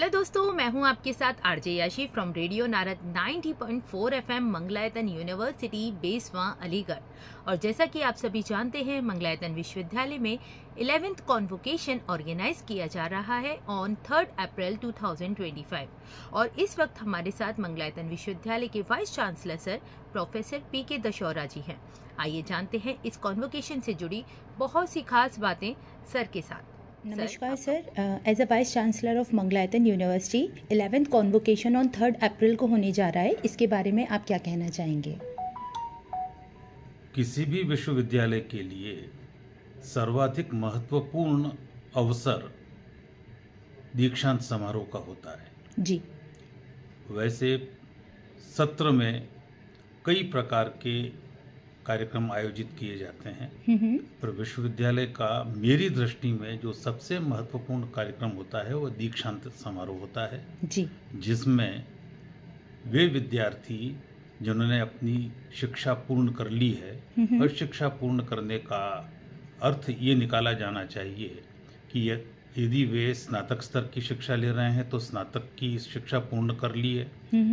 Hello दोस्तों, मैं हूं आपके साथ आरजे याशी from radio Narad 90.4 FM Mangalayatan university Beswa Aligarh. और जैसा कि आप सभी जानते हैं, मंगलायतन विश्वविद्यालय में 11th कॉन्वोकेशन ऑर्गेनाइज किया जा रहा है ऑन 3 अप्रैल 2025। और इस वक्त हमारे साथ मंगलायतन विश्वविद्यालय के वाइस चांसलर सर प्रोफेसर पीके दशौरा जी हैं। आइए जानते हैं इस कॉन्वोकेशन से जुड़ी बहुत सी खास बातें सर के साथ। नमस्कार sir, as a vice chancellor of Mangalayatan university 11th convocation on 3 April को होने जा रहा है, इसके बारे में आप क्या कहना चाहेंगे? किसी भी विश्वविद्यालय के लिए सर्वाधिक महत्वपूर्ण अवसर दीक्षांत समारोह का होता है। जी। वैसे सत्र में कई प्रकार के कार्यक्रम आयोजित किए जाते हैं, पर विश्वविद्यालय का मेरी दृष्टि में जो सबसे महत्वपूर्ण कार्यक्रम होता है वो दीक्षांत समारोह होता है जी। जिसमें वे विद्यार्थी जिन्होंने अपनी शिक्षा पूर्ण कर ली है, और शिक्षा पूर्ण करने का अर्थ ये निकाला जाना चाहिए कि यदि वे स्नातक स्तर की शिक्षा ले रहे हैं तो स्नातक की शिक्षा पूर्ण कर ली है,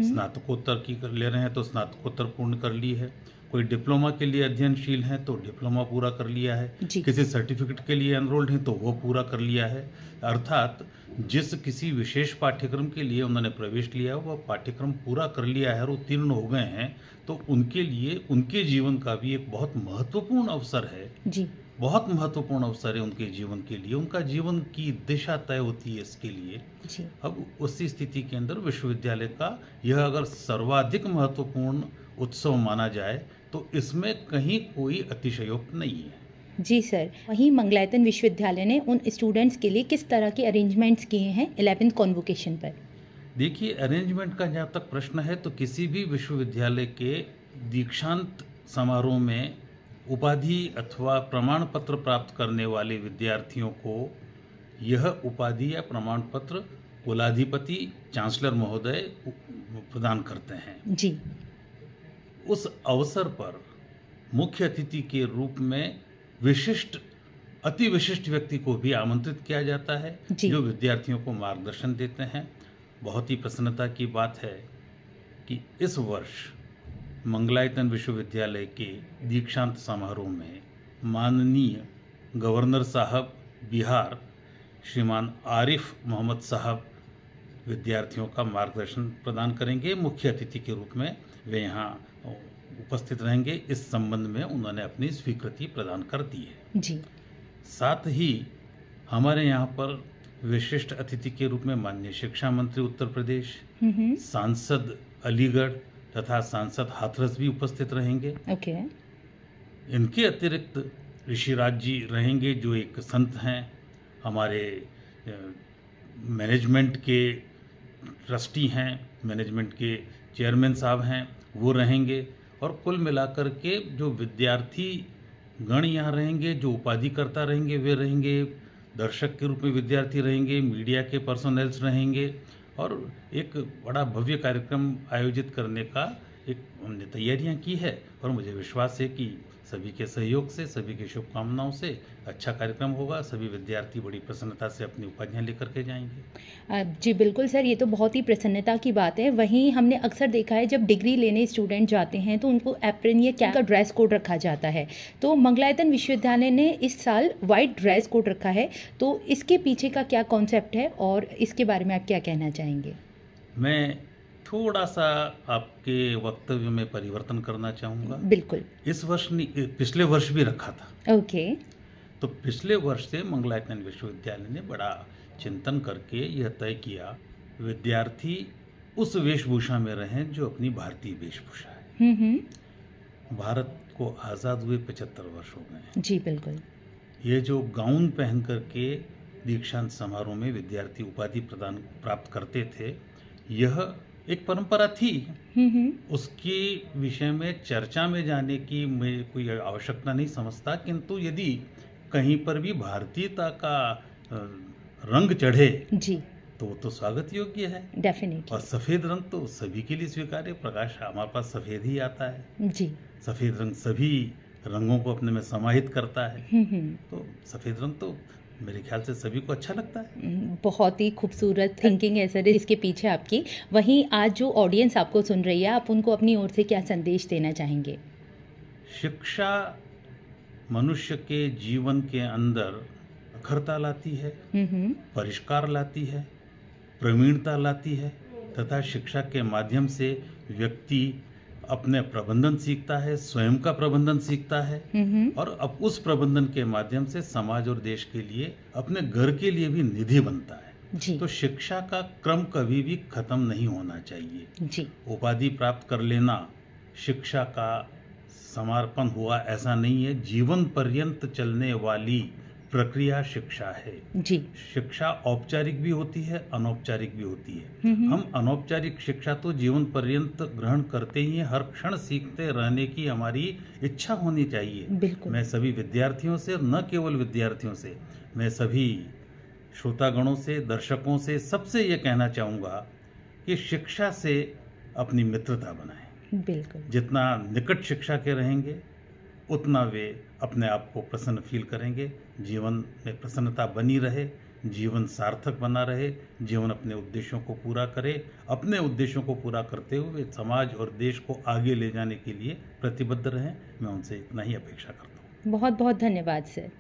स्नातकोत्तर की ले रहे हैं तो स्नातकोत्तर पूर्ण कर ली है, कोई डिप्लोमा के लिए अध्ययनशील हैं तो डिप्लोमा पूरा कर लिया है, किसी सर्टिफिकेट के लिए एनरोल्ड हैं तो वो पूरा कर लिया है। अर्थात जिस किसी विशेष पाठ्यक्रम के लिए उन्होंने प्रवेश लिया वह पाठ्यक्रम पूरा कर लिया है और उत्तीर्ण हो गए हैं, तो उनके लिए उनके जीवन का भी एक बहुत महत्वपूर्ण अवसर है। जी। बहुत महत्वपूर्ण अवसर है उनके जीवन के लिए, उनका जीवन की दिशा तय होती है इसके लिए। जी। अब उसी स्थिति के अंदर विश्वविद्यालय का यह अगर सर्वाधिक महत्वपूर्ण उत्सव माना जाए तो इसमें कहीं कोई अतिशयोक्ति नहीं है। जी सर, वहीं मंगलायतन विश्वविद्यालय ने उन स्टूडेंट्स के लिए किस तरह के अरेंजमेंट्स किए हैं 11th कॉन्वोकेशन पर? देखिए, अरेंजमेंट का जहाँ तक प्रश्न है तो किसी भी विश्वविद्यालय के दीक्षांत समारोह में उपाधि अथवा प्रमाण पत्र प्राप्त करने वाले विद्यार्थियों को यह उपाधि या प्रमाण पत्र कुलाधिपति चांसलर महोदय प्रदान करते हैं। जी। उस अवसर पर मुख्य अतिथि के रूप में अति विशिष्ट व्यक्ति को भी आमंत्रित किया जाता है जो विद्यार्थियों को मार्गदर्शन देते हैं। बहुत ही प्रसन्नता की बात है कि इस वर्ष मंगलायतन विश्वविद्यालय के दीक्षांत समारोह में माननीय गवर्नर साहब बिहार श्रीमान आरिफ मोहम्मद साहब विद्यार्थियों का मार्गदर्शन प्रदान करेंगे। मुख्य अतिथि के रूप में वे यहाँ उपस्थित रहेंगे। इस संबंध में उन्होंने अपनी स्वीकृति प्रदान कर दी है। जी। साथ ही हमारे यहाँ पर विशिष्ट अतिथि के रूप में माननीय शिक्षा मंत्री उत्तर प्रदेश, सांसद अलीगढ़ तथा सांसद हाथरस भी उपस्थित रहेंगे। ओके। इनके अतिरिक्त ऋषिराज जी रहेंगे जो एक संत हैं, हमारे मैनेजमेंट के ट्रस्टी हैं, मैनेजमेंट के चेयरमैन साहब हैं, वो रहेंगे। और कुल मिलाकर के जो विद्यार्थी गण यहाँ रहेंगे, जो उपाधिकर्ता रहेंगे वे रहेंगे, दर्शक के रूप में विद्यार्थी रहेंगे, मीडिया के पर्सनल्स रहेंगे, और एक बड़ा भव्य कार्यक्रम आयोजित करने का हमने तैयारियां की है। और मुझे विश्वास है कि सभी के सहयोग से, सभी की शुभकामनाओं से अच्छा कार्यक्रम होगा। सभी विद्यार्थी बड़ी प्रसन्नता से अपनी उपाधियां लेकर के जाएंगे। जी बिल्कुल सर, ये तो बहुत ही प्रसन्नता की बात है। वहीं हमने अक्सर देखा है जब डिग्री लेने स्टूडेंट जाते हैं तो उनको एप्रन या क्या का ड्रेस कोड रखा जाता है, तो मंगलायतन विश्वविद्यालय ने इस साल वाइट ड्रेस कोड रखा है, तो इसके पीछे का क्या कॉन्सेप्ट है और इसके बारे में आप क्या कहना चाहेंगे? मैं थोड़ा सा आपके वक्तव्य में परिवर्तन करना चाहूँगा। बिल्कुल। इस वर्ष नहीं, पिछले वर्ष भी रखा था। ओके। तो पिछले वर्ष से मंगलायतन विश्वविद्यालय ने बड़ा चिंतन करके यह तय किया विद्यार्थी उस वेशभूषा में रहें जो अपनी भारतीय वेशभूषा है। भारत को आज़ाद हुए 75 वर्ष हो गए। जी बिल्कुल। ये जो गाउन पहन करके दीक्षांत समारोह में विद्यार्थी उपाधि प्राप्त करते थे, यह एक परंपरा थी। उसके विषय में चर्चा में जाने की मैं कोई आवश्यकता नहीं समझता, किंतु यदि कहीं पर भी भारतीयता का रंग चढ़े जी तो स्वागत योग्य है। डेफिनेटली। और सफेद रंग तो सभी के लिए स्वीकार्य, प्रकाश हमारे पास सफेद ही आता है। जी। सफेद रंग सभी रंगों को अपने में समाहित करता है। तो सफेद रंग तो मेरे ख्याल से सभी को अच्छा लगता है। बहुत ही खूबसूरत थिंकिंग है सर इसके पीछे आपकी। वहीं आज जो ऑडियंस आपको सुन रही है, आप उनको अपनी ओर से क्या संदेश देना चाहेंगे? शिक्षा मनुष्य के जीवन के अंदर प्रखरता लाती है, परिष्कार लाती है, प्रवीणता लाती है तथा शिक्षा के माध्यम से व्यक्ति अपने प्रबंधन सीखता है, स्वयं का प्रबंधन सीखता है और अब उस प्रबंधन के माध्यम से समाज और देश के लिए, अपने घर के लिए भी निधि बनता है जी। तो शिक्षा का क्रम कभी भी खत्म नहीं होना चाहिए जी। उपाधि प्राप्त कर लेना शिक्षा का समापन हुआ ऐसा नहीं है। जीवन पर्यंत चलने वाली प्रक्रिया शिक्षा है जी। शिक्षा औपचारिक भी होती है, अनौपचारिक भी होती है। हम अनौपचारिक शिक्षा तो जीवन पर्यंत ग्रहण करते ही हैं, हर क्षण सीखते रहने की हमारी इच्छा होनी चाहिए। बिल्कुल। मैं सभी विद्यार्थियों से, न केवल विद्यार्थियों से, मैं सभी श्रोतागणों से, दर्शकों से, सबसे ये कहना चाहूँगा कि शिक्षा से अपनी मित्रता बनाएं। बिल्कुल। जितना निकट शिक्षा के रहेंगे उतना वे अपने आप को प्रसन्न फील करेंगे, जीवन में प्रसन्नता बनी रहे, जीवन सार्थक बना रहे, जीवन अपने उद्देश्यों को पूरा करे। अपने उद्देश्यों को पूरा करते हुए समाज और देश को आगे ले जाने के लिए प्रतिबद्ध रहें। मैं उनसे इतना ही अपेक्षा करता हूँ। बहुत बहुत धन्यवाद सर।